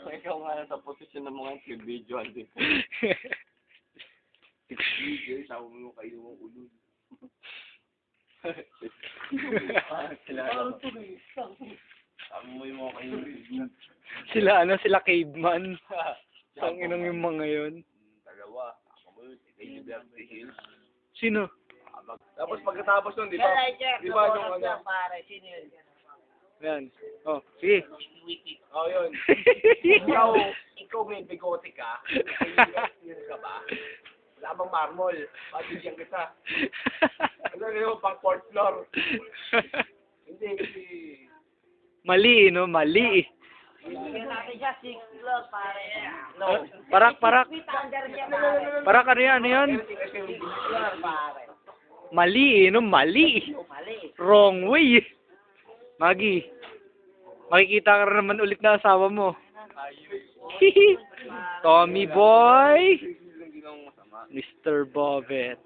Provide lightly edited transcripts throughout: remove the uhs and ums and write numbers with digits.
Ikaw nga sa posisyon ng mga video din. Video, sabi mo kayo ng ulo. Sabi mo yung mga kayo. Sila caveman. Ang inong yung mga yun. Dalawa. Ako mo yun, si Beverly Hills. Sino? Tapos pagkatapos nun, di ba? Di ba nung ano? Yan. Oh, sige. Oh, yun. Ikaw may bigote ka. Ay, ka ba? Wala bang marmol. Pagigyan kita. Ano yun, pang fourth floor. Hindi. Mali, no? Mali. Bigyan natin siya 6 floor, pare. No. Parak. Parak, ano yan? Ano yan? Mali, no? Mali. Wrong way. Maggie, makikita ka rin naman ulit na asawa mo. Tommy Boy. Mr. Bobet.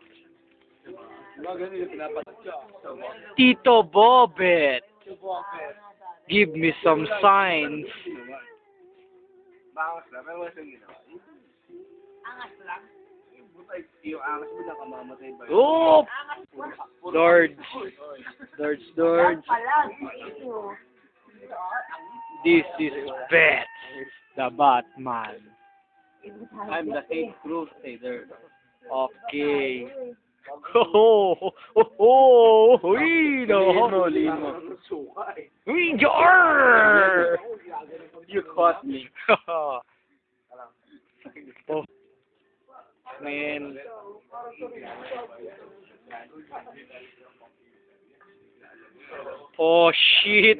Tito Bobet. Give me some signs. Bangas lang, pero wala siyang ginawa. Angas lang. Yung angas mo na kamamatay ba yun? Oh! Lord. This is Bet, the Batman. I'm the Saint Crusader. Okay. Uy, no. Uy, jar! You caught me. Oh. Man. Oh, shit.